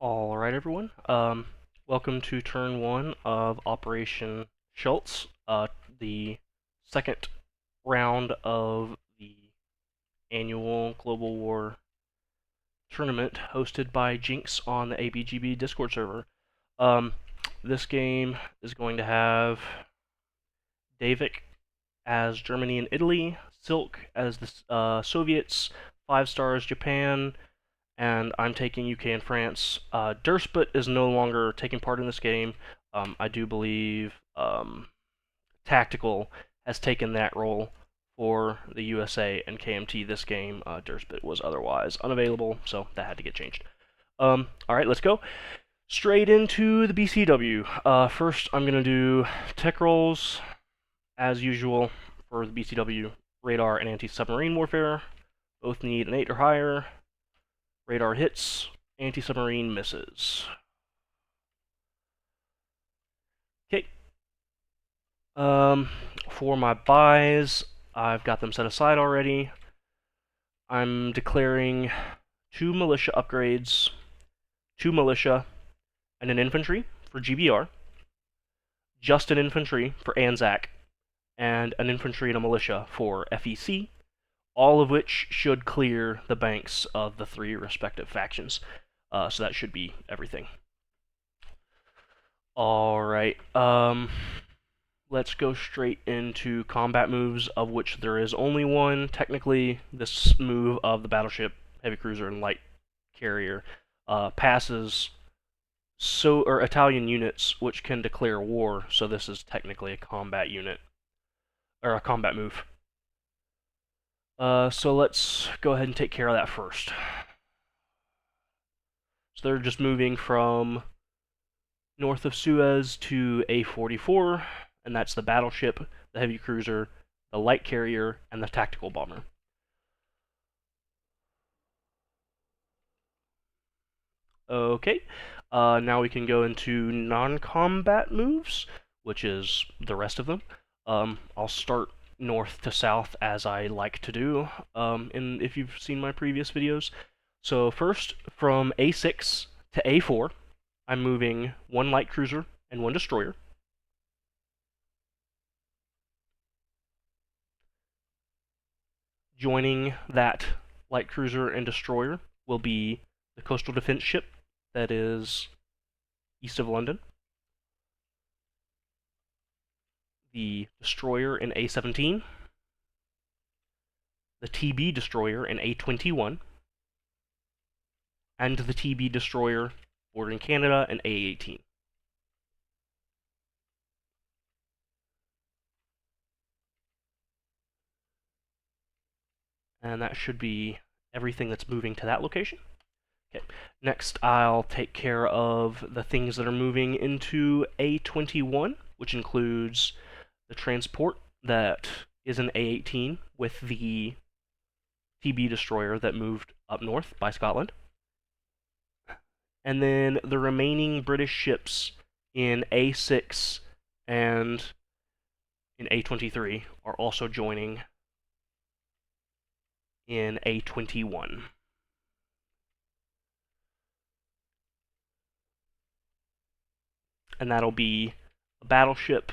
Alright everyone, welcome to turn 1 of Operation Schultz, the second round of the annual Global War tournament hosted by Jinx on the ABGB Discord server. This game is going to have Davik as Germany and Italy, Silk as the Soviets, 5 stars Japan, and I'm taking UK and France. Derspot is no longer taking part in this game. I do believe Tactical has taken that role for the USA and KMT this game. Derspot was otherwise unavailable, so that had to get changed. Alright, let's go. Straight into the BCW. First, I'm going to do tech rolls, as usual, for the BCW. Radar and anti-submarine warfare. Both need an 8 or higher. Radar hits, anti-submarine misses. Okay. For my buys, I've got them set aside already. I'm declaring 2 militia upgrades, 2 militia, and an infantry for GBR, just an infantry for ANZAC, and an infantry and a militia for FEC, all of which should clear the banks of the 3 respective factions. So that should be everything. Alright, let's go straight into combat moves, of which there is only one. Technically, this move of the battleship, heavy cruiser, and light carrier passes Italian units which can declare war, so this is technically a combat unit, or a combat move. So let's go ahead and take care of that first. So they're just moving from north of Suez to A44, and that's the battleship, the heavy cruiser, the light carrier, and the tactical bomber. Okay, now we can go into non-combat moves, which is the rest of them. I'll start north to south as I like to do, if you've seen my previous videos. So first, from A6 to A4, I'm moving 1 light cruiser and 1 destroyer. Joining that light cruiser and destroyer will be the coastal defense ship that is east of London, the destroyer in A17, the TB destroyer in A21, and the TB destroyer bordering Canada in A18. And that should be everything that's moving to that location. Okay. Next, I'll take care of the things that are moving into A21, which includes the transport that is in A18 with the TB destroyer that moved up north by Scotland. And then the remaining British ships in A6 and in A23 are also joining in A21. And that'll be a battleship,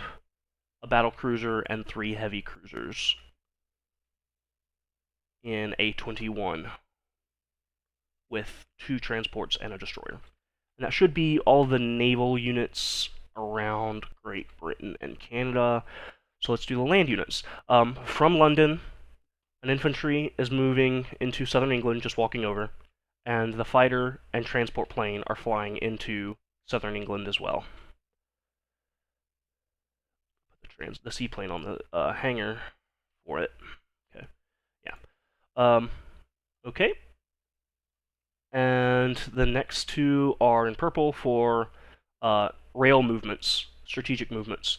a battle cruiser, and 3 heavy cruisers in A21 with 2 transports and a destroyer. And that should be all the naval units around Great Britain and Canada. So let's do the land units. From London, an infantry is moving into southern England, just walking over, and the fighter and transport plane are flying into southern England as well. Put the seaplane on the hangar for it. Okay, yeah. Okay. And the next 2 are in purple for rail movements, strategic movements.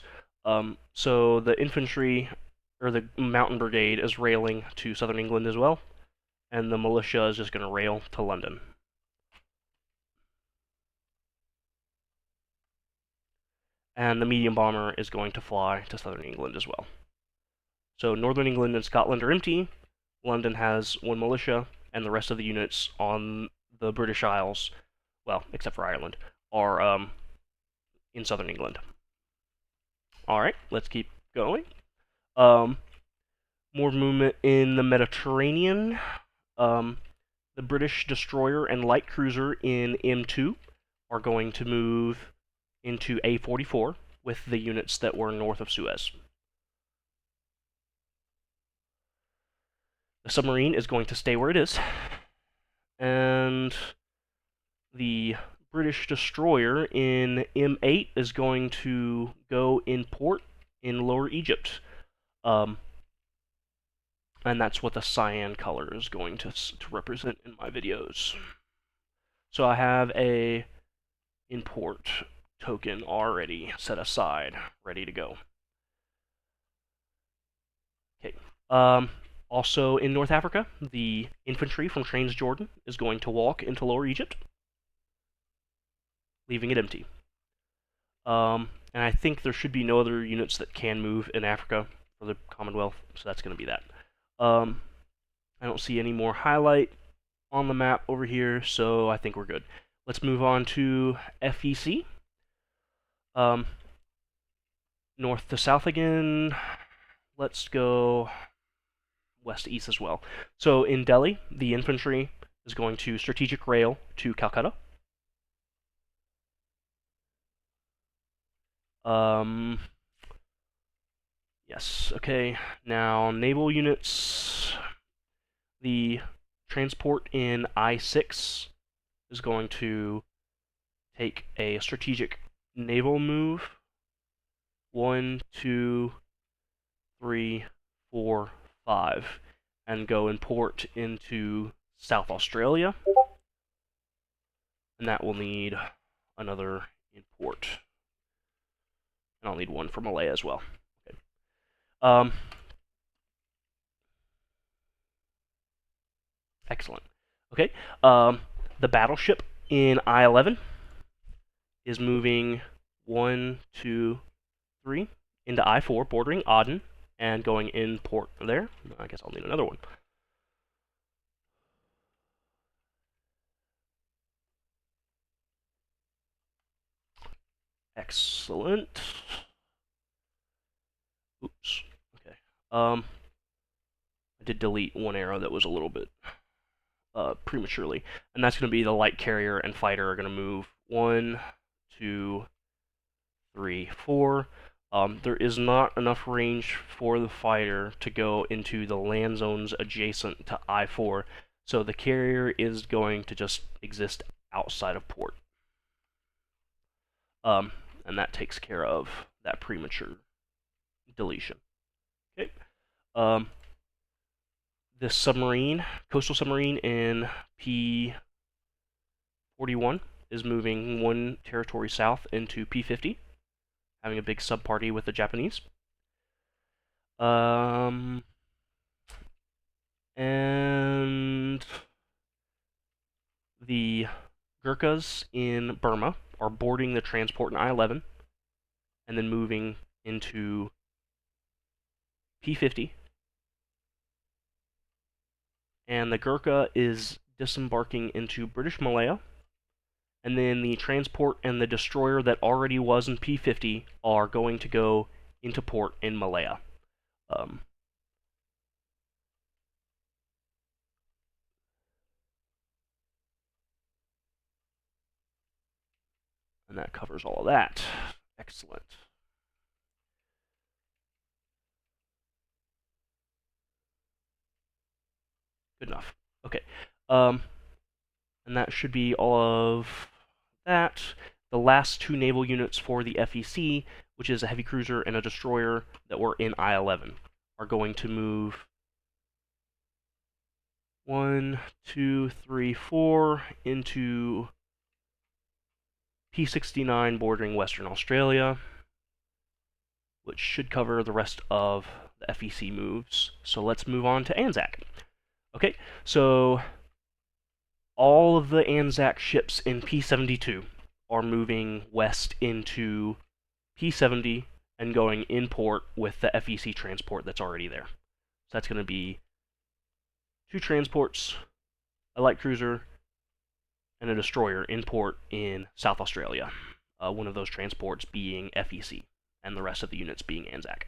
So the infantry, or the mountain brigade, is railing to southern England as well, and the militia is just going to rail to London. And the medium bomber is going to fly to southern England as well. So northern England and Scotland are empty. London has 1 militia, and the rest of the units on the British Isles well, except for Ireland, are in southern England. All right, let's keep going. More movement in the Mediterranean. The British destroyer and light cruiser in M2 are going to move into A44 with the units that were north of Suez. The submarine is going to stay where it is, and the British destroyer in M8 is going to go in port in Lower Egypt. And that's what the cyan color is going to represent in my videos. So I have a import token already set aside, ready to go. Okay. Also in North Africa, the infantry from Transjordan is going to walk into Lower Egypt, leaving it empty. And I think there should be no other units that can move in Africa for the Commonwealth, so that's going to be that. I don't see any more highlight on the map over here, so I think we're good. Let's move on to FEC. North to south again. Let's go west to east as well. So in Delhi, the infantry is going to strategic rail to Calcutta. Yes, okay. Now, naval units. The transport in I6 is going to take a strategic naval move. 1, 2, 3, 4, 5. And go and port into South Australia. And that will need another import. And I'll need one for Malaya as well. Okay. Excellent. Okay. The battleship in I-11 is moving 1, 2, 3 into I-4, bordering Aden, and going in port there. I guess I'll need another one. Excellent. Oops. Okay. I did delete one arrow that was a little bit prematurely, and that's going to be the light carrier and fighter are going to move 1, 2, 3, 4. There is not enough range for the fighter to go into the land zones adjacent to I-4, so the carrier is going to just exist outside of port. And that takes care of that premature deletion. Okay. This submarine, coastal submarine in P41 is moving 1 territory south into P50, having a big sub-party with the Japanese. And the Gurkhas in Burma are boarding the transport in I-11 and then moving into P50. And the Gurkha is disembarking into British Malaya. And then the transport and the destroyer that already was in P50 are going to go into port in Malaya. And that covers all of that. Excellent. Good enough. Okay. And that should be all of that. The last 2 naval units for the FEC, which is a heavy cruiser and a destroyer that were in I-11, are going to move 1, 2, 3, 4 into P69 bordering Western Australia, which should cover the rest of the FEC moves. So let's move on to Anzac. Okay, so all of the Anzac ships in P72 are moving west into P70 and going in port with the FEC transport that's already there. So that's going to be 2 transports, a light cruiser, and a destroyer in port in South Australia. One of those transports being FEC, and the rest of the units being Anzac.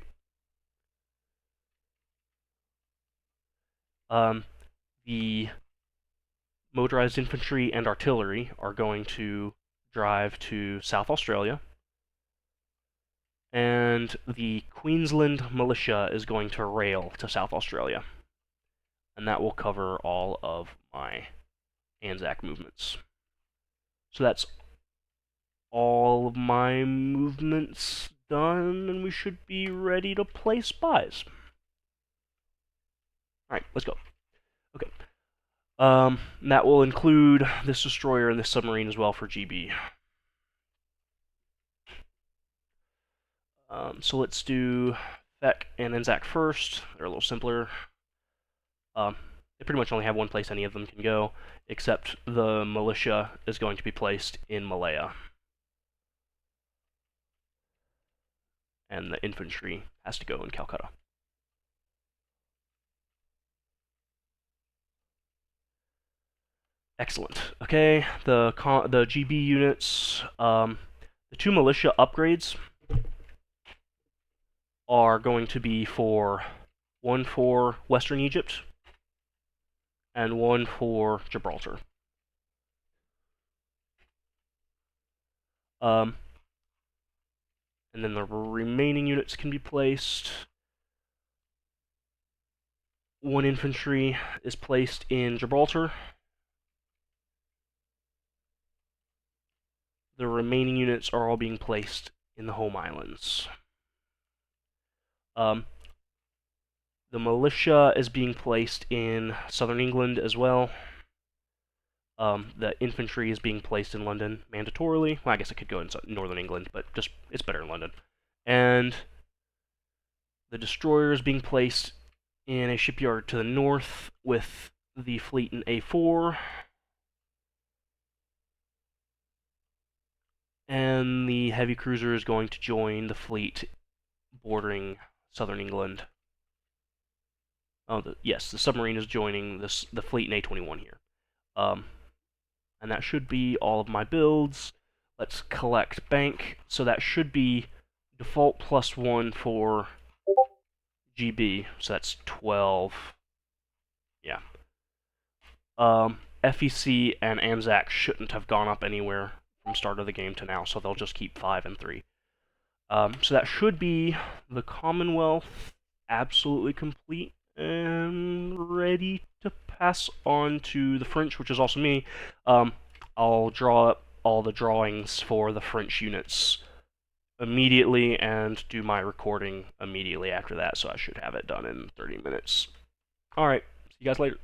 The motorized infantry and artillery are going to drive to South Australia, and the Queensland militia is going to rail to South Australia, and that will cover all of my Anzac movements. So that's all of my movements done, and we should be ready to play spies. Alright, let's go. Okay. That will include this destroyer and this submarine as well for GB. So let's do Fek and Anzac first. They're a little simpler. They pretty much only have one place any of them can go, except the militia is going to be placed in Malaya. And the infantry has to go in Calcutta. Excellent. Okay, the GB units, the two militia upgrades are going to be one for Western Egypt and one for Gibraltar. And then the remaining units can be placed. One infantry is placed in Gibraltar. The remaining units are all being placed in the home islands. The militia is being placed in southern England as well. The infantry is being placed in London mandatorily. Well, I guess it could go in northern England, but just it's better in London. And the destroyer is being placed in a shipyard to the north with the fleet in A4. And the heavy cruiser is going to join the fleet bordering southern England. Yes, the submarine is joining the fleet in A21 here. And that should be all of my builds. Let's collect bank. So that should be default +1 for GB. So that's 12. Yeah. FEC and Anzac shouldn't have gone up anywhere from start of the game to now, so they'll just keep 5 and 3. So that should be the Commonwealth absolutely complete and ready to pass on to the French, which is also me. I'll draw up all the drawings for the French units immediately and do my recording immediately after that, so I should have it done in 30 minutes. Alright, see you guys later.